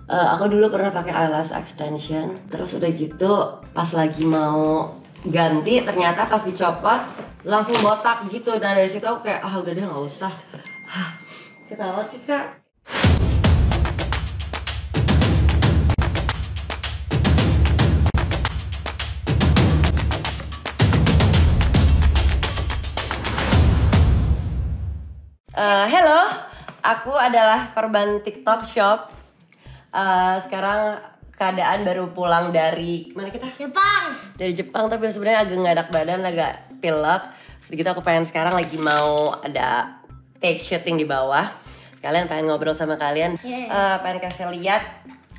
Aku dulu pernah pakai eyelash extension, terus udah gitu pas lagi mau ganti ternyata pas dicopot langsung botak gitu. Nah dari situ aku kayak udah deh nggak usah. Ketawa sih kak. Hello, aku adalah korban TikTok Shop. Sekarang keadaan baru pulang dari mana kita? Jepang. Dari Jepang, tapi sebenarnya agak nggak enak badan, agak pilek. Sedikit aku pengen sekarang lagi mau ada take shooting di bawah. Sekalian pengen ngobrol sama kalian, pengen kasih lihat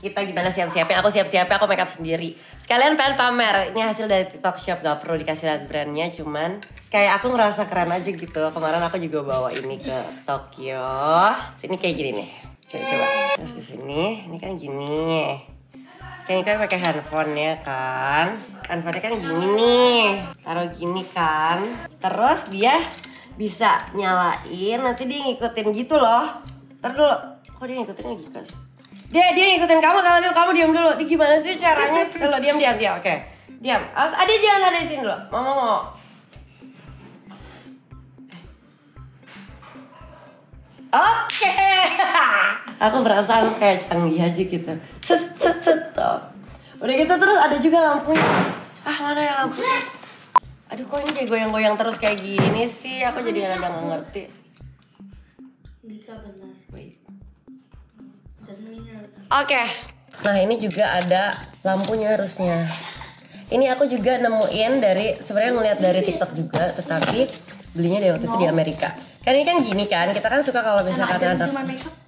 kita gimana siap-siapnya. Aku siap-siapnya, aku makeup sendiri. Sekalian pengen pamer, ini hasil dari TikTok Shop, gak perlu dikasih lihat brandnya, cuman kayak aku ngerasa keren aja gitu. Kemarin aku juga bawa ini ke Tokyo. Sini kayak gini nih. Coba. Terus di sini, ini kan gini. Kan ini kan pakai handphone ya kan. Handphonenya kan gini nih. Taruh gini kan. Terus dia bisa nyalain, nanti dia ngikutin gitu loh. Ntar dulu, kok dia ngikutin lagi kan? Dia ngikutin kamu, kalau kamu diam dulu. Ini gimana sih caranya? Dulu diam, oke. Diam. Ade jangan ada di sini dulu. Mau. Oke. Aku berasa aku kayak canggih aja gitu. Set. Udah gitu terus ada juga lampunya. Mana ya lampunya? Aduh kok ini kayak goyang-goyang terus kayak gini sih. Aku jadi agak nggak ngerti. Wait. Oke. Nah ini juga ada lampunya harusnya. Ini aku juga nemuin dari, sebenarnya ngeliat dari TikTok juga, tetapi belinya dari waktu itu di Amerika. Kan ini kan gini kan, kita kan suka kalau misalkan anak.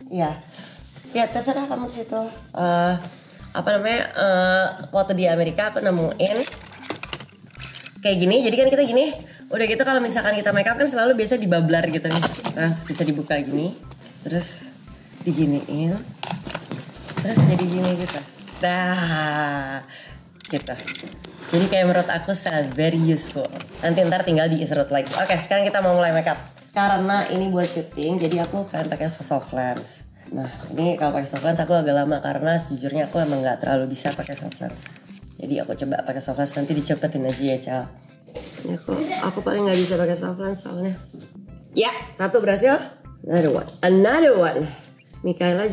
Iya. Ya terserah kamu di situ. Waktu di Amerika aku nemuin kayak gini. Jadi kan kita gini. Udah gitu kalau misalkan kita makeup kan selalu biasa dibablar gitu nih. Terus bisa dibuka gini. Terus diginiin. Terus jadi gini gitu. Gitu. Jadi kayak menurut aku sangat very useful. Nanti ntar tinggal diserut lagi. Oke, sekarang kita mau mulai makeup. Karena ini buat syuting, jadi aku pengen pakai soft lens. Nah, ini kalau pakai soft lens aku agak lama karena sejujurnya aku emang nggak terlalu bisa pakai soft lens. Jadi aku coba pakai soft lens, nanti dicepetin aja ya, Cal. Ini aku paling nggak bisa pakai soft lens soalnya. Ya, satu berhasil. Another one. Mikaela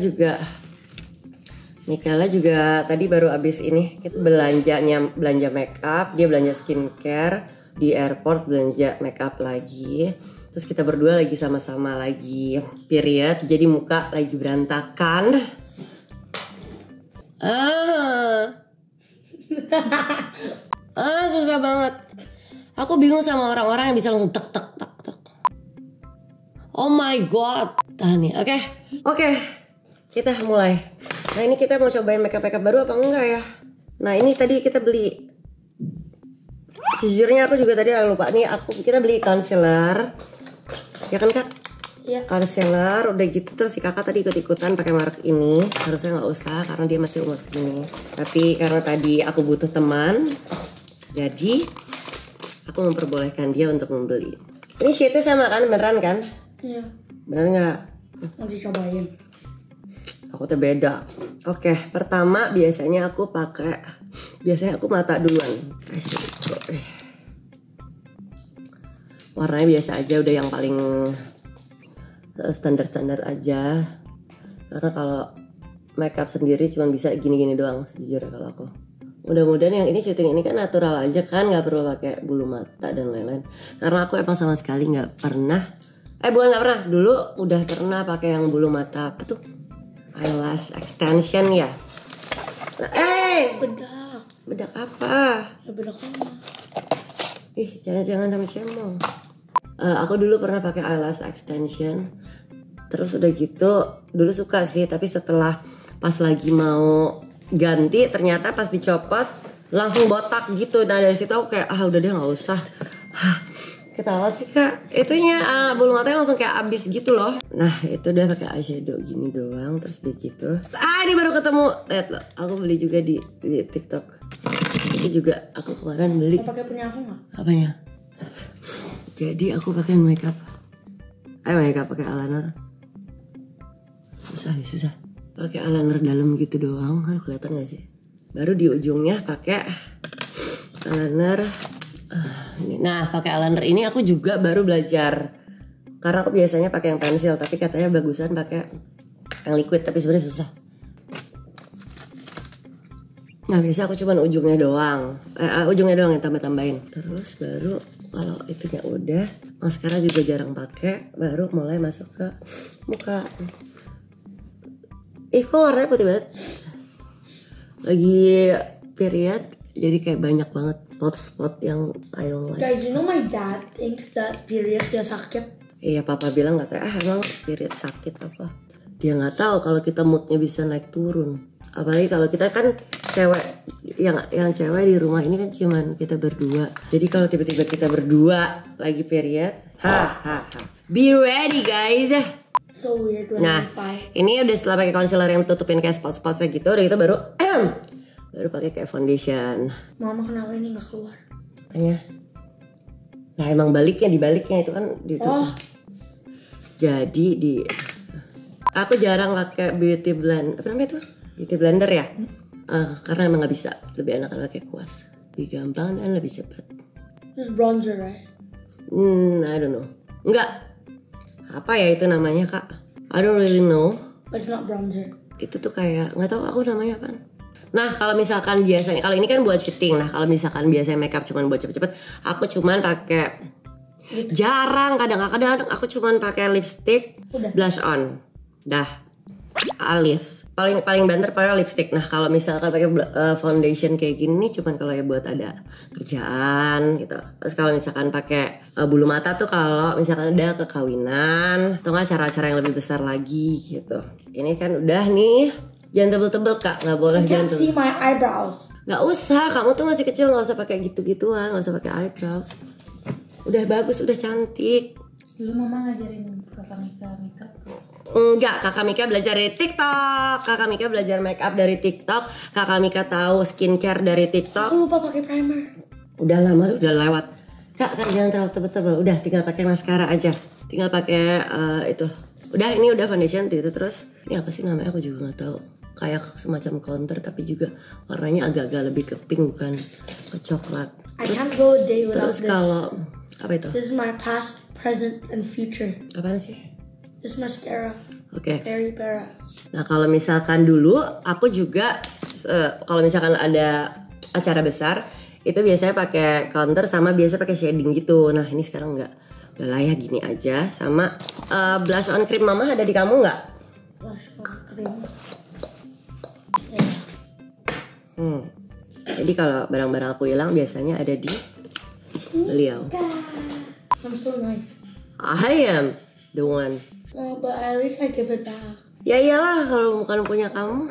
juga tadi baru abis ini kita belanja makeup, dia belanja skincare, di airport belanja makeup lagi. Terus kita berdua lagi sama-sama lagi period, jadi muka lagi berantakan. Susah banget. Aku bingung sama orang-orang yang bisa langsung tek. Oh my god. Tahan nih, oke. Kita mulai. Nah ini kita mau cobain makeup baru apa enggak ya? Nah ini tadi kita beli. Sejujurnya aku juga tadi lupa nih. Kita beli concealer. Ya kan kak? Iya. Concealer udah gitu terus si kakak tadi ikut-ikutan pakai merek ini. Harusnya nggak usah karena dia masih umur segini. Tapi karena tadi aku butuh teman, jadi aku memperbolehkan dia untuk membeli. Ini shade-nya sama kan? Beneran kan? Iya. Beneran nggak? Mau dicobain. Aku tuh beda. Oke, pertama biasanya aku mata duluan. Warnanya biasa aja, udah yang paling standar aja. Karena kalau makeup sendiri cuma bisa gini-gini doang sejujurnya kalau aku. Mudah-mudahan yang ini syuting ini kan natural aja kan, nggak perlu pakai bulu mata dan lain-lain. Karena aku emang sama sekali nggak pernah. Bukan nggak pernah. Dulu udah pernah pakai yang bulu mata apa tuh? Eyelash extension ya. Nah, bedak apa? Ya bedak apa? Jangan sama cemong. Aku dulu pernah pakai eyelash extension. Terus udah gitu, dulu suka sih, tapi setelah pas lagi mau ganti ternyata pas dicopot langsung botak gitu. Nah dari situ aku kayak udah deh nggak usah. Ketawa sih kak, itunya bulu matanya langsung kayak abis gitu loh. Nah itu udah pakai eyeshadow gini doang, terus begitu. Ini baru ketemu, lihat loh, aku beli juga di TikTok. Itu juga aku kemarin beli. Pakai punya aku nggak? Apanya? Jadi aku pakai makeup pakai eyeliner. Susah. pakai eyeliner dalam gitu doang, kan kelihatan gak sih? Baru di ujungnya pakai eyeliner. Nah, pakai eyeliner ini aku juga baru belajar. Karena aku biasanya pakai yang pensil, tapi katanya bagusan pakai yang liquid, tapi sebenarnya susah. Nah, biasa aku cuman ujungnya doang. Ujungnya doang yang tambah-tambahin. Terus baru kalau itunya udah, maskara juga jarang pakai, baru mulai masuk ke muka. Kok warnanya putih banget. Lagi period, jadi kayak banyak banget spot-spot yang I don't like. Guys, you know my dad thinks that period dia sakit. Iya, papa bilang katanya emang period sakit apa. Dia nggak tahu kalau kita moodnya bisa naik turun. Apalagi kalau kita kan cewek, yang cewek di rumah ini kan cuman kita berdua. Jadi kalau tiba-tiba kita berdua lagi period, be ready guys. So weird when Nah, we fight. ini udah setelah pakai concealer yang tutupin kayak spot-spotnya gitu, udah gitu baru pakai kayak foundation. Mama kenapa ini nggak keluar? Makanya, nah emang dibaliknya itu kan ditutup. Jadi aku jarang pakai beauty blend, apa namanya tuh? Beauty blender ya, karena emang nggak bisa, lebih enak pakai kuas, lebih gampang dan lebih cepat. This bronzer, right? I don't know, enggak, apa ya itu namanya kak? I don't really know. But it's not bronzer. Itu tuh kayak nggak tahu aku namanya apa. Nah kalau misalkan biasanya, kalau ini kan buat shooting, nah kalau misalkan biasanya makeup cuman buat cepet-cepet, aku cuman pakai kadang-kadang aku cuman pakai lipstick, blush on, dah, alis. Paling banter pakai lipstick. Nah kalau misalkan pakai foundation kayak gini cuman kalau ya buat ada kerjaan gitu. Terus kalau misalkan pakai bulu mata tuh kalau misalkan ada kekawinan atau nggak acara-acara yang lebih besar lagi gitu. Ini kan udah nih, jangan tebel-tebel kak, nggak boleh I can't jangan see my eyebrows. Nggak usah, kamu tuh masih kecil, nggak usah pakai gitu-gituan, nggak usah pakai eyebrows. Udah bagus, udah cantik. Dulu mama ngajarin kakak Mika makeup. Enggak, kakak Mika belajar dari TikTok. Kakak Mika belajar make up dari TikTok. Kakak Mika tahu skincare dari TikTok. Aku lupa pakai primer. Udah lama, udah lewat. Kak, jangan terlalu tebel-tebel. Udah, tinggal pakai maskara aja. Tinggal pakai itu. Udah, ini udah foundation gitu terus. Ini apa sih namanya? Aku juga nggak tahu. Kayak semacam counter tapi juga warnanya agak-agak lebih ke pink bukan ke coklat. I can't go a day without Terus this. kalau apa itu? This is my past, present, and future. Apaan sih? This mascara. Oke. Very Para. Nah kalau misalkan dulu aku juga kalau misalkan ada acara besar itu biasanya pakai contour sama biasa pakai shading gitu. Nah ini sekarang nggak lah ya, gini aja sama blush on cream mama ada di kamu nggak? Blush on cream. Jadi kalau barang-barang aku hilang biasanya ada di beliau. I'm so nice. I am the one. But at least I give it back. Ya iyalah kalau bukan punya kamu.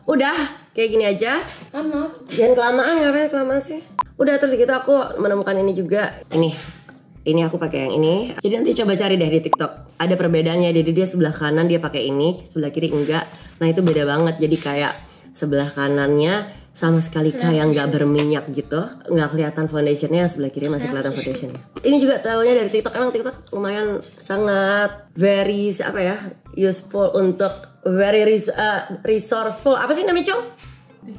Udah kayak gini aja. I'm not. Jangan kelamaan, ngapain kelamaan sih? Udah terus gitu aku menemukan ini juga. Ini aku pakai yang ini. Jadi nanti coba cari deh di TikTok. Ada perbedaannya. Jadi dia sebelah kanan dia pakai ini, sebelah kiri enggak. Nah itu beda banget. Jadi kayak sebelah kanannya sama sekali kayak nggak berminyak gitu, nggak kelihatan foundationnya, sebelah kiri masih kelihatan foundationnya. Ini juga tahunya dari TikTok. Emang TikTok lumayan sangat very apa ya, useful untuk very resourceful. Apa sih namanya Cung?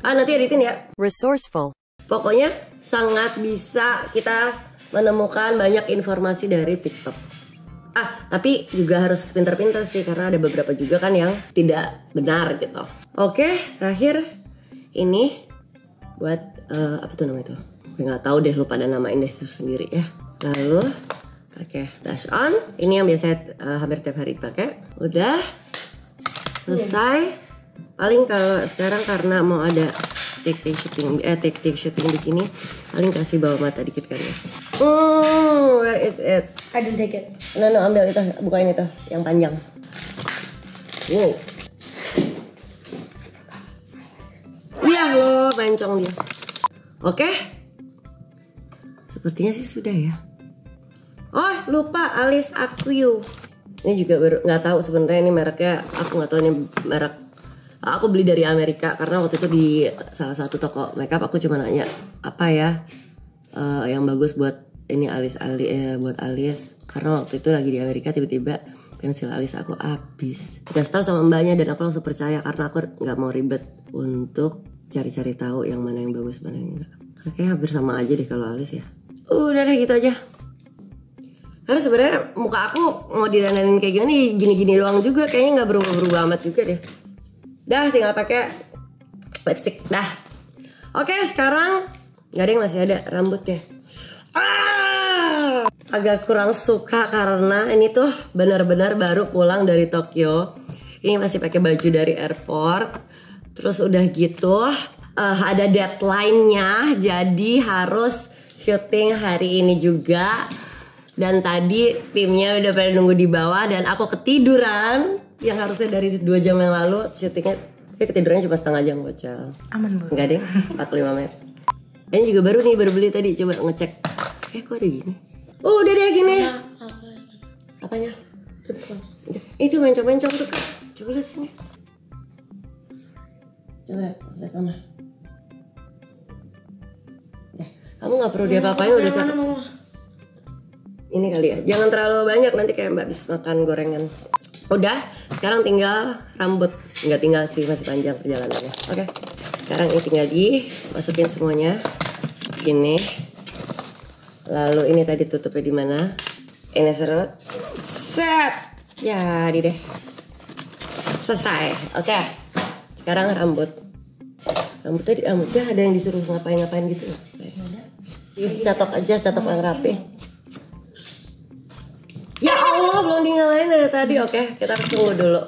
Nanti editin ya. Resourceful. Pokoknya sangat bisa kita menemukan banyak informasi dari TikTok. Tapi juga harus pintar-pintar sih karena ada beberapa juga kan yang tidak benar gitu. Oke, terakhir ini buat apa tuh namanya tuh? Gue nggak tahu deh, lupa dan namain deh itu sendiri ya. Lalu pakai blush on. Ini yang biasa hampir tiap hari pakai. Udah selesai. Paling kalau sekarang karena mau ada take shooting begini, paling kasih bawah mata dikit kan ya. Where is it? I didn't take it. No, ambil itu, bukain itu yang panjang. Wow. Iya loh, bencong dia. Oke. Sepertinya sih sudah ya. Oh, lupa alis Aquio. Ini juga baru nggak tahu sebenarnya ini mereknya. Aku nggak tahu ini merek. Aku beli dari Amerika karena waktu itu di salah satu toko makeup aku cuma nanya apa ya yang bagus buat ini buat alis. Karena waktu itu lagi di Amerika tiba-tiba pensil alis aku habis. Dikasih tahu sama mbaknya dan aku langsung percaya karena aku nggak mau ribet untuk cari-cari tahu yang mana yang bagus mana yang enggak. Karena kayaknya hampir sama aja deh kalau alis ya. Udah deh gitu aja. Karena sebenarnya muka aku mau didandanin kayak gini doang juga, kayaknya nggak berubah amat juga deh. Dah tinggal pakai lipstick dah. Oke sekarang nggak ada yang masih ada rambutnya. Agak kurang suka karena ini tuh benar-benar baru pulang dari Tokyo. Ini masih pakai baju dari airport. Terus udah gitu ada deadline-nya, jadi harus syuting hari ini juga. Dan tadi timnya udah pada nunggu di bawah dan aku ketiduran yang harusnya dari 2 jam yang lalu syutingnya. Tapi ketidurannya cuma setengah jam bocah. Aman Bu. Enggak deh, 45 menit. Ini juga baru beli tadi, coba ngecek. Kok ada gini. Oh udah deh gini. Apanya? Itu mencong-mencong tuh. Coba lihat sini. Coba lihat mama. Kamu nggak perlu diapa-apain udah cakep. Ini kali ya. Jangan terlalu banyak nanti kayak mbak habis makan gorengan. Udah. Sekarang tinggal rambut. Nggak tinggal sih, masih panjang perjalanannya. Oke. Sekarang ini tinggal dimasukin semuanya. Gini. Lalu ini tadi tutupnya di mana? Ini serut. Set. Jadi deh. Selesai. Oke. Sekarang rambut. Rambutnya ada yang disuruh ngapain gitu. Catok aja, catok yang rapi. Ya Allah, belum dinyalain dari tadi. Oke, kita harus tunggu dulu.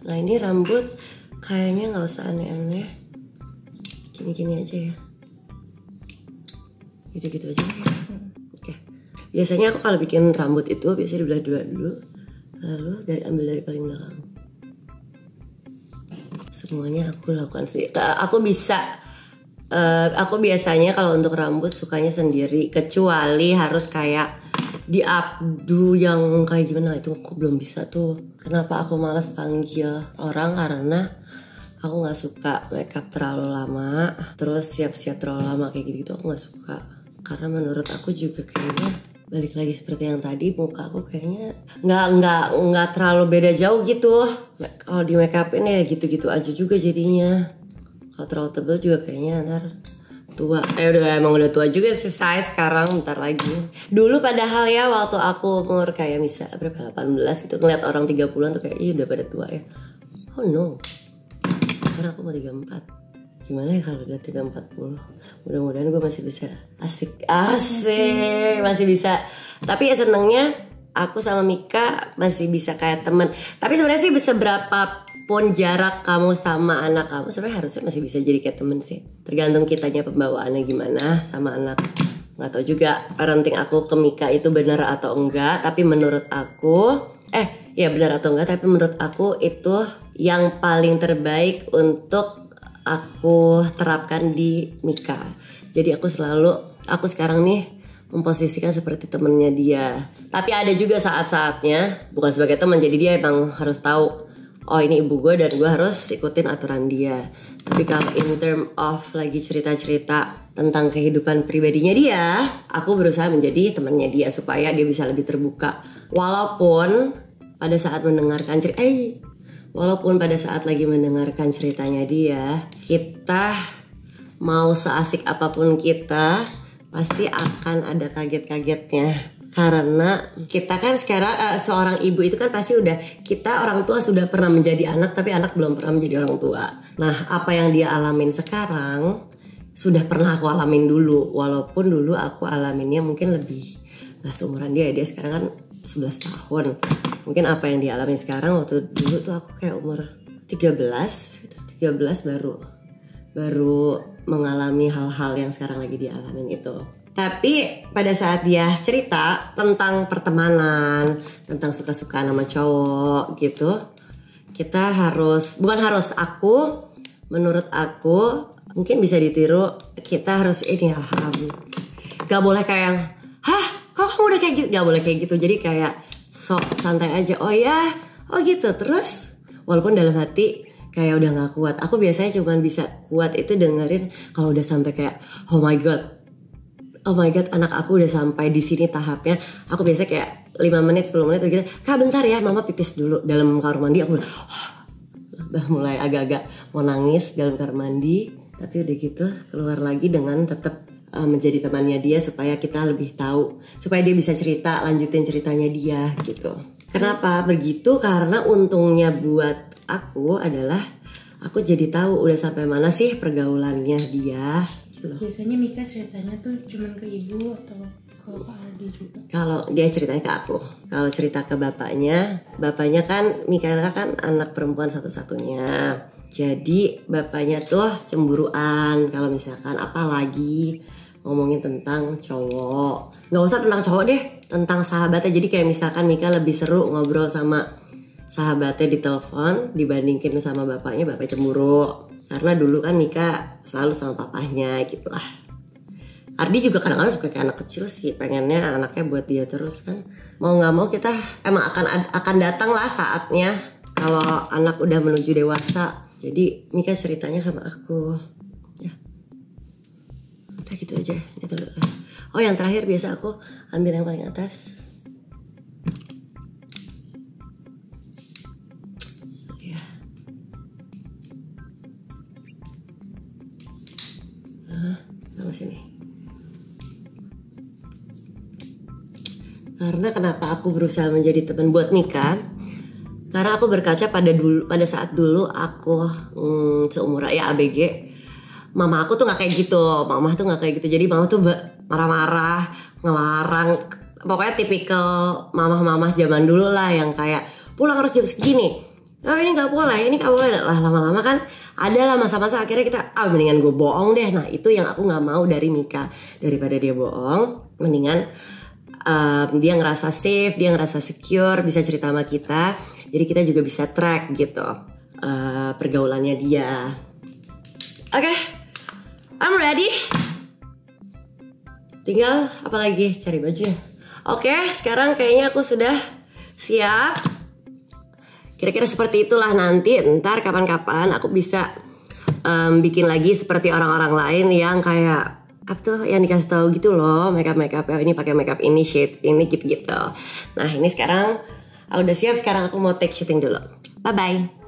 Nah ini rambut kayaknya nggak usah aneh-aneh. Gini-gini aja ya. Gitu-gitu aja ya. Oke. Biasanya aku kalau bikin rambut itu biasanya dibelah dua dulu. Lalu ambil dari paling belakang. Semuanya aku lakukan sendiri. Aku biasanya kalau untuk rambut sukanya sendiri, kecuali harus kayak di updo yang kayak gimana itu aku belum bisa tuh. Kenapa aku malas panggil orang? Karena aku nggak suka makeup terlalu lama, terus siap-siap terlalu lama kayak gitu aku nggak suka. Karena menurut aku juga kayaknya balik lagi seperti yang tadi, muka aku kayaknya nggak terlalu beda jauh gitu. Kalau di makeupin ya gitu-gitu aja juga jadinya. Kalau terlalu tebal juga kayaknya ntar tua. Emang udah tua juga sih saya sekarang, bentar lagi. Dulu padahal ya waktu aku umur kayak misal berapa 18 itu ngeliat orang 30-an tuh kayak udah pada tua ya. Oh no. Sekarang aku mau 34. Gimana ya kalau udah 40? Mudah-mudahan gue masih bisa asik masih bisa. Tapi ya senengnya aku sama Mika masih bisa kayak temen. Tapi sebenarnya sih seberapa pun jarak kamu sama anak kamu sebenarnya harusnya masih bisa jadi kayak temen sih. Tergantung kitanya pembawaannya gimana sama anak. Nggak tahu juga parenting aku ke Mika itu benar atau enggak. Tapi menurut aku benar atau enggak. Tapi menurut aku itu yang paling terbaik untuk aku terapkan di Mika. Jadi aku sekarang nih memposisikan seperti temennya dia. Tapi ada juga saat-saatnya bukan sebagai teman, jadi dia emang harus tahu, oh ini ibu gue dan gue harus ikutin aturan dia. Tapi kalau in term of lagi cerita-cerita tentang kehidupan pribadinya dia, aku berusaha menjadi temannya dia supaya dia bisa lebih terbuka. Walaupun pada saat lagi mendengarkan ceritanya dia, kita mau seasik apapun kita pasti akan ada kaget-kagetnya. Karena kita kan sekarang seorang ibu itu kan pasti kita orang tua sudah pernah menjadi anak, tapi anak belum pernah menjadi orang tua. Nah apa yang dia alamin sekarang sudah pernah aku alamin dulu. Walaupun dulu aku alaminnya mungkin lebih gak seumuran dia sekarang kan 11 tahun. Mungkin apa yang dia alamin sekarang waktu dulu tuh aku kayak umur 13 baru mengalami hal-hal yang sekarang lagi dia alamin itu. Tapi pada saat dia cerita tentang pertemanan, tentang suka-suka sama cowok gitu, menurut aku mungkin bisa ditiru, kita harus gak boleh kayak yang, kok kamu udah kayak gitu, gak boleh kayak gitu. Jadi kayak sok santai aja, oh gitu. Terus walaupun dalam hati kayak udah gak kuat. Aku biasanya cuma bisa kuat itu dengerin kalau udah sampai kayak oh my god, oh my god, anak aku udah sampai di sini tahapnya. Aku biasa kayak 5 menit 10 menit gitu, Kak bentar ya, mama pipis dulu dalam kamar mandi. Aku udah mulai agak-agak mau nangis dalam kamar mandi, tapi udah gitu keluar lagi dengan tetap menjadi temannya dia, supaya kita lebih tahu, supaya dia bisa cerita, lanjutin ceritanya dia gitu. Kenapa begitu? Karena untungnya buat aku adalah aku jadi tahu udah sampai mana sih pergaulannya dia gitu loh. Biasanya Mika ceritanya tuh cuman ke ibu atau ke Pak Aldi juga? Kalau dia ceritanya ke aku, kalau cerita ke bapaknya kan Mikaela kan anak perempuan satu-satunya. Jadi bapaknya tuh cemburuan kalau misalkan apalagi ngomongin tentang cowok. Nggak usah tentang cowok deh, tentang sahabatnya. Jadi kayak misalkan Mika lebih seru ngobrol sama sahabatnya di telepon dibandingin sama bapaknya cemburu. Karena dulu kan Mika selalu sama papahnya gitu lah. Ardi juga kadang-kadang suka kayak anak kecil sih, pengennya anaknya buat dia terus kan. Mau nggak mau kita emang akan datang lah saatnya kalau anak udah menuju dewasa. Jadi Mika ceritanya sama aku. Ya, udah gitu aja. Gitu. Oh yang terakhir biasa aku ambil yang paling atas. Sama sini. Karena kenapa aku berusaha menjadi teman buat Mika? Karena aku berkaca pada saat dulu aku seumuran ya ABG. Mama aku tuh nggak kayak gitu. Mama tuh nggak kayak gitu. Jadi mama tuh marah-marah, ngelarang. Pokoknya tipikal mama-mama zaman dulu lah yang kayak pulang harus jam segini. Oh ini nggak boleh, ini nggak boleh. Lah lama-lama kan ada lah masa-masa akhirnya kita mendingan gue bohong deh. Nah itu yang aku nggak mau dari Mika. Daripada dia bohong, mendingan dia ngerasa safe, dia ngerasa secure, bisa cerita sama kita. Jadi kita juga bisa track gitu pergaulannya dia. Oke, I'm ready. Tinggal apa lagi, cari baju. Oke, sekarang kayaknya aku sudah siap. Kira-kira seperti itulah nanti. Ntar kapan-kapan aku bisa bikin lagi seperti orang-orang lain yang kayak apa tuh yang dikasih tahu gitu loh, makeup ya ini pakai makeup ini, shade ini gitu. Nah ini sekarang aku udah siap. Sekarang aku mau take shooting dulu. Bye bye.